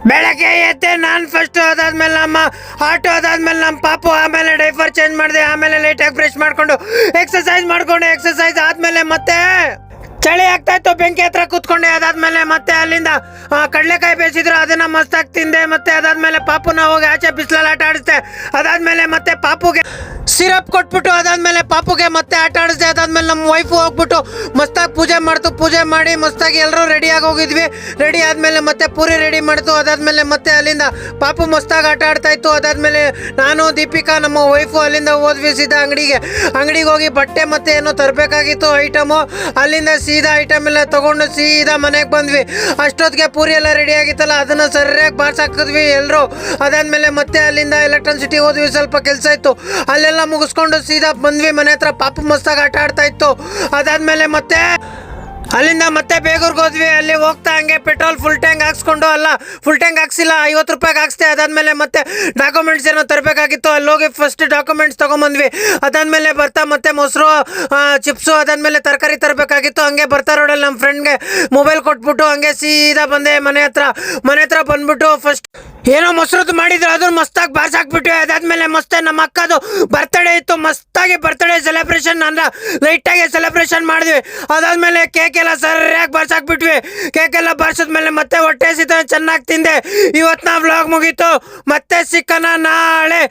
ಬೆಳಗ್ಗೆ ಎದ್ದೆ ನಾನು ಫಸ್ಟ್, ಅದಾದ್ಮೇಲೆ ನಮ್ಮ ಆಟೋ, ಅದಾದ್ಮೇಲೆ ನಮ್ಮ ಪಾಪು, ಆಮೇಲೆ ಡೈಫರ್ ಚೇಂಜ್ ಮಾಡಿದೆ, ಆಮೇಲೆ ಲೈಟಾಗಿ ಬ್ರಷ್ ಮಾಡ್ಕೊಂಡು ಎಕ್ಸಸೈಸ್ ಆದ್ಮೇಲೆ ಮತ್ತೆ ಚಳಿ ಆಗ್ತಾ ಇತ್ತು, ಬೆಂಕಿ ಹತ್ರ ಕೂತ್ಕೊಂಡೆ. ಅದಾದ್ಮೇಲೆ ಮತ್ತೆ ಅಲ್ಲಿಂದ ಕಡಲೆಕಾಯಿ ಬೇಯಿಸಿದ್ರು, ಅದನ್ನ ಮಸ್ತಾಗಿ ತಿಂದೆ. ಮತ್ತೆ ಅದಾದ್ಮೇಲೆ ಪಾಪುನ ಹೋಗಿ ಆಚೆ ಬಿಸಿಲಲ್ಲಿ ಆಟ ಆಡಿಸ್ದೆ. ಅದಾದ್ಮೇಲೆ ಮತ್ತೆ ಪಾಪುಗೆ ಸಿರಪ್ ಕೊಟ್ಬಿಟ್ಟು ಅದಾದ್ಮೇಲೆ ಪಾಪುಗೆ ಮತ್ತೆ ಆಟ ಆಡಿಸ್ದೆ. ಅದಾದ್ಮೇಲೆ ನಮ್ಮ ವೈಫು ಹೋಗ್ಬಿಟ್ಟು ಮಸ್ತಾಗಿ ಪೂಜೆ ಮಾಡಿ ಮಸ್ತಾಗಿ ಎಲ್ಲರೂ ರೆಡಿಯಾಗಿ ಹೋಗಿದ್ವಿ. ರೆಡಿ ಆದ್ಮೇಲೆ ಮತ್ತೆ ಪೂರಿ ರೆಡಿ ಮಾಡ್ತು. ಅದಾದ್ಮೇಲೆ ಮತ್ತೆ ಅಲ್ಲಿಂದ ಪಾಪು ಮಸ್ತಾಗಿ ಆಟ ಆಡ್ತಾ ಇತ್ತು. ಅದಾದ್ಮೇಲೆ ನಾನು, ದೀಪಿಕಾ, ನಮ್ಮ ವೈಫು ಅಲ್ಲಿಂದ ಹೋದ್ವಿ ಸೀದಾ ಅಂಗಡಿಗೆ ಹೋಗಿ ಬಟ್ಟೆ ಮತ್ತೆ ಏನೋ ತರಬೇಕಾಗಿತ್ತು ಐಟಮು. ಅಲ್ಲಿಂದ ಸೀದಾ ಐಟಮ್ ಎಲ್ಲ ತಗೊಂಡು ಸೀದಾ ಮನೆಗೆ ಬಂದ್ವಿ. ಅಷ್ಟೊತ್ತಿಗೆ ಪೂರಿ ಎಲ್ಲ ರೆಡಿ ಆಗಿತ್ತಲ್ಲ, ಅದನ್ನು ಸರಿಯಾಗಿ ಬಾರ್ಸಾಕಿದ್ವಿ ಎಲ್ಲರೂ. ಅದಾದ್ಮೇಲೆ ಮತ್ತೆ ಅಲ್ಲಿಂದ ಎಲೆಕ್ಟ್ರಿಸಿಟಿ ಹೋದ್ವಿ, ಸ್ವಲ್ಪ ಕೆಲಸ ಇತ್ತು, ಅಲ್ಲೆಲ್ಲ ಮುಗಿಸ್ಕೊಂಡು ಸೀದಾ ಬಂದ್ವಿ ಮನೆ ಹತ್ರ. ಪಾಪು ಮಸ್ತಾಗಿ ಆಟ ಆಡ್ತಾ ಇತ್ತು. ಅದಾದ್ಮೇಲೆ ಮತ್ತೆ ಅಲ್ಲಿಂದ ಮತ್ತೆ ಬೇಗೂರ್ಗೆ ಹೋದ್ವಿ. ಅಲ್ಲಿ ಹೋಗ್ತಾ ಹಂಗೆ ಪೆಟ್ರೋಲ್ ಫುಲ್ ಟ್ಯಾಂಕ್ ಹಾಕ್ಸಿಲ್ಲ, 50 ರೂಪಾಯಿಗೆ ಹಾಕ್ಸ್ದೆ. ಅದಾದ್ಮೇಲೆ ಮತ್ತೆ ಡಾಕ್ಯುಮೆಂಟ್ಸ್ ಏನೋ ತರಬೇಕಾಗಿತ್ತು, ಅಲ್ಲಿ ಹೋಗಿ ಫಸ್ಟ್ ಡಾಕ್ಯುಮೆಂಟ್ಸ್ ತೊಗೊಂಬಂದ್ವಿ. ಅದಾದ್ಮೇಲೆ ಬರ್ತಾ ಮತ್ತೆ ಮೊಸರು, ಚಿಪ್ಸು, ಅದಾದ್ಮೇಲೆ ತರಕಾರಿ ತರಬೇಕಾಗಿತ್ತು. ಹಂಗೆ ಬರ್ತಾ ರೋಡಲ್ಲಿ ನಮ್ಮ ಫ್ರೆಂಡ್ಗೆ ಮೊಬೈಲ್ ಕೊಟ್ಬಿಟ್ಟು ಹಂಗೆ ಸೀದಾ ಬಂದೆ ಮನೆ ಹತ್ರ ಬಂದ್ಬಿಟ್ಟು ಫಸ್ಟ್ ಏನೋ ಮೊಸರದ್ದು ಮಾಡಿದ್ರು, ಅದನ್ನು ಮಸ್ತಾಗಿ ಬಾರ್ಸಾಕ್ಬಿಟ್ವಿ. ಅದಾದ್ಮೇಲೆ ಮಸ್ತೆ ನಮ್ಮ ಅಕ್ಕದು ಬರ್ತಡೇ ಇತ್ತು, ಮಸ್ತಾಗಿ ಬರ್ತಡೇ ಸೆಲೆಬ್ರೇಷನ್ ಅಂದ್ರೆ ಲೈಟಾಗಿ ಸೆಲೆಬ್ರೇಷನ್ ಮಾಡಿದ್ವಿ. ಅದಾದ್ಮೇಲೆ ಕೇಕ್ ಎಲ್ಲ ಸರಿಯಾಗಿ ಬಾರ್ಸಾಕ್ಬಿಟ್ವಿ. ಕೇಕ್ ಎಲ್ಲ ಬಾರ್ಸಿದ್ಮೇಲೆ ಮತ್ತೆ ಹೊಟ್ಟೆ ಹಸಿತ ಚೆನ್ನಾಗಿ ತಿಂದೆ. ಇವತ್ತು ನಾ ವ್ಲಾಗ್ ಮುಗೀತು. ಮತ್ತೆ ಸಿಕ್ಕನ ನಾಳೆ.